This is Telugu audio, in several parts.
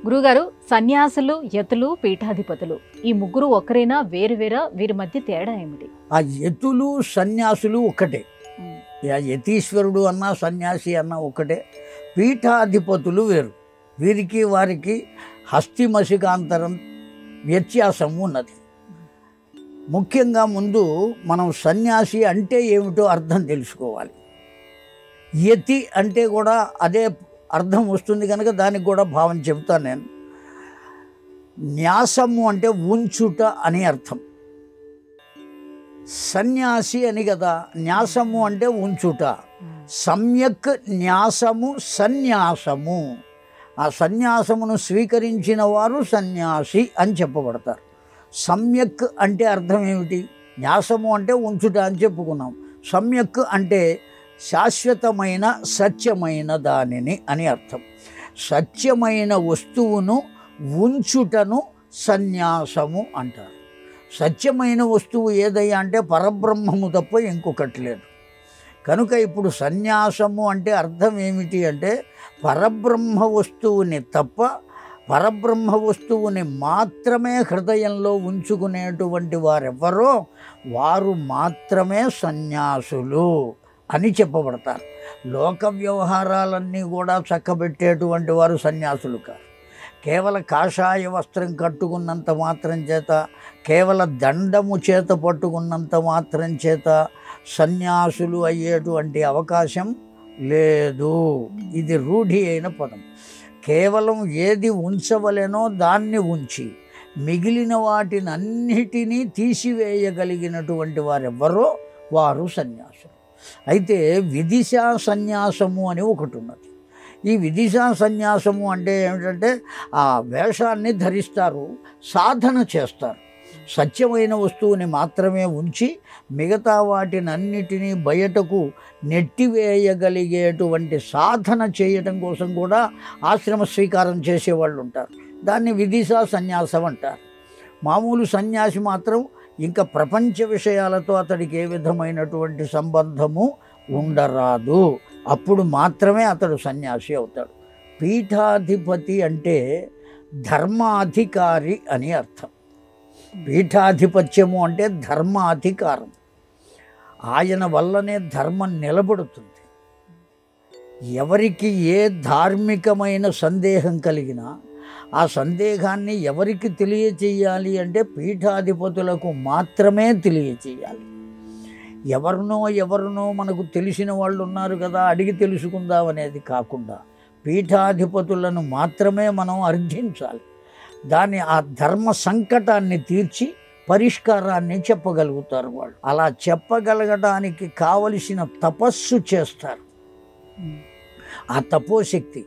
గురుగారు, సన్యాసులు, యతులు, పీఠాధిపతులు ఈ ముగ్గురు ఒక్కరేనా, వేరువేరా? వీరి మధ్య తేడా ఏమిటి? ఆ యతులు సన్యాసులు ఒక్కటే. యతీశ్వరుడు అన్నా సన్యాసి అన్నా ఒక్కటే. పీఠాధిపతులు వేరు. వీరికి వారికి హస్తిమసికాంతరం వ్యత్యాసం ఉన్నది. ముఖ్యంగా ముందు మనం సన్యాసి అంటే ఏమిటో అర్థం తెలుసుకోవాలి. యతి అంటే కూడా అదే అర్థం వస్తుంది కనుక దానికి కూడా భావం చెబుతాను నేను. న్యాసము అంటే ఉంచుట అని అర్థం. సన్యాసి అని కదా, న్యాసము అంటే ఉంచుట. సమ్యక్ న్యాసము సన్యాసము. ఆ సన్యాసమును స్వీకరించిన వారు సన్యాసి అని చెప్పబడతారు. సమ్యక్ అంటే అర్థం ఏమిటి? న్యాసము అంటే ఉంచుట అని చెప్పుకున్నాం. సమ్యక్ అంటే శాశ్వతమైన సత్యమైన దానిని అని అర్థం. సత్యమైన వస్తువును ఉంచుటను సన్యాసము అంటారు. సత్యమైన వస్తువు ఏదయ్యా అంటే పరబ్రహ్మము తప్ప ఇంకొకటి లేదు. కనుక ఇప్పుడు సన్యాసము అంటే అర్థం ఏమిటి అంటే పరబ్రహ్మ వస్తువుని తప్ప పరబ్రహ్మ వస్తువుని మాత్రమే హృదయంలో ఉంచుకునేటువంటి వారెవరో వారు మాత్రమే సన్యాసులు అని చెప్పబడతారు. లోక వ్యవహారాలన్నీ కూడా చక్కబెట్టేటువంటి వారు సన్యాసులు కాదు. కేవల కాషాయ వస్త్రం కట్టుకున్నంత మాత్రం చేత, కేవల దండము చేత పట్టుకున్నంత మాత్రం చేత సన్యాసులు అయ్యేటువంటి అవకాశం లేదు. ఇది రూఢి అయిన పదం. కేవలం ఏది ఉంచవలెనో దాన్ని ఉంచి మిగిలిన వాటిని అన్నిటినీ తీసివేయగలిగినటువంటి వారెవ్వరో వారు సన్యాసులు. అయితే విదిశా సన్యాసము అని ఒకటి ఉన్నది. ఈ విదిశా సన్యాసము అంటే ఏమిటంటే ఆ వేషాన్ని ధరిస్తారు, సాధన చేస్తారు. సత్యమైన వస్తువుని మాత్రమే ఉంచి మిగతా వాటిని అన్నిటినీ బయటకు నెట్టివేయగలిగేటువంటి సాధన చేయటం కోసం కూడా ఆశ్రమ స్వీకారం చేసేవాళ్ళు ఉంటారు. దాన్ని విదిశా సన్యాసం అంటారు. మామూలు సన్యాసి మాత్రం ఇంకా ప్రపంచ విషయాలతో అతడికి ఏ విధమైనటువంటి సంబంధము ఉండరాదు. అప్పుడు మాత్రమే అతడు సన్యాసి అవుతాడు. పీఠాధిపతి అంటే ధర్మాధికారి అని అర్థం. పీఠాధిపత్యము అంటే ధర్మాధికారం. ఆయన వల్లనే ధర్మం నిలబడుతుంది. ఎవరికి ఏ ధార్మికమైన సందేహం కలిగినా ఆ సందేహాన్ని ఎవరికి తెలియచేయాలి అంటే పీఠాధిపతులకు మాత్రమే తెలియచేయాలి. ఎవరినో మనకు తెలిసిన వాళ్ళు ఉన్నారు కదా అడిగి తెలుసుకుందాం అనేది కాకుండా పీఠాధిపతులను మాత్రమే మనం అర్థించాలి. దాని ఆ ధర్మ సంకటాన్ని తీర్చి పరిష్కారాన్ని చెప్పగలుగుతారు వాళ్ళు. అలా చెప్పగలగడానికి కావలసిన తపస్సు చేస్తారు. ఆ తపోశక్తి,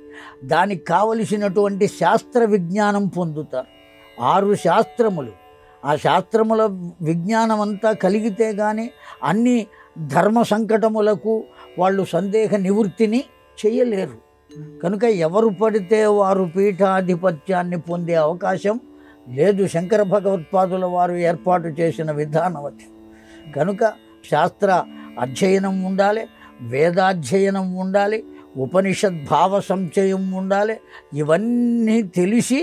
దానికి కావలసినటువంటి శాస్త్ర విజ్ఞానం పొందుతారు. 6 శాస్త్రములు, ఆ శాస్త్రముల విజ్ఞానం అంతా కలిగితే కానీ అన్ని ధర్మ సంకటములకు వాళ్ళు సందేహ నివృత్తిని చేయలేరు. కనుక ఎవరు పడితే వారు పీఠాధిపత్యాన్ని పొందే అవకాశం లేదు. శంకర భగవత్పాదుల వారు ఏర్పాటు చేసిన విధానం అది. కనుక శాస్త్ర అధ్యయనం ఉండాలి, వేదాధ్యయనం ఉండాలి, ఉపనిషద్భావ సంచయం ఉండాలి. ఇవన్నీ తెలిసి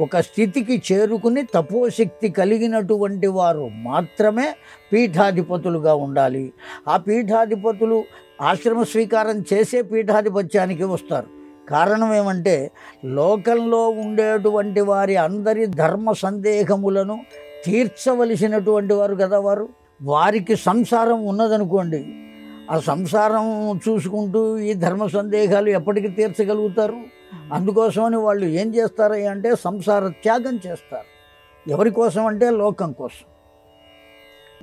ఒక స్థితికి చేరుకుని తపోశక్తి కలిగినటువంటి వారు మాత్రమే పీఠాధిపతులుగా ఉండాలి. ఆ పీఠాధిపతులు ఆశ్రమ స్వీకారం చేసే పీఠాధిపత్యానికి వస్తారు. కారణం ఏమంటే లోకంలో ఉండేటువంటి వారి అందరి ధర్మ సందేహములను తీర్చవలసినటువంటి వారు కదా వారు. వారికి సంసారం ఉన్నదనుకోండి, ఆ సంసారం చూసుకుంటూ ఈ ధర్మ సందేహాలు ఎప్పటికీ తీర్చగలుగుతారు? అందుకోసమని వాళ్ళు ఏం చేస్తారు అంటే సంసార త్యాగం చేస్తారు. ఎవరి కోసం అంటే లోకం కోసం.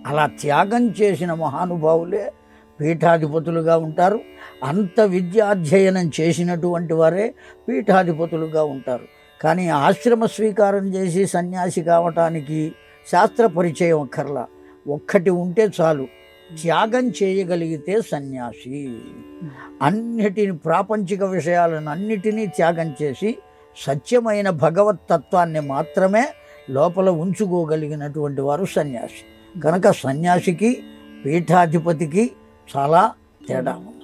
అలా త్యాగం చేసిన మహానుభావులే పీఠాధిపతులుగా ఉంటారు. అంత విద్యాధ్యయనం చేసినటువంటి వారే పీఠాధిపతులుగా ఉంటారు. కానీ ఆశ్రమ స్వీకారం చేసి సన్యాసి కావటానికి శాస్త్ర పరిచయం అక్కర్లా. ఒక్కటి ఉంటే చాలు, త్యాగం చేయగలిగితే సన్యాసి. అన్నిటిని, ప్రాపంచిక విషయాలను అన్నిటినీ త్యాగం చేసి సత్యమైన భగవత్ తత్వాన్ని మాత్రమే లోపల ఉంచుకోగలిగినటువంటి వారు సన్యాసి. కనుక సన్యాసికి పీఠాధిపతికి చాలా తేడా ఉంది.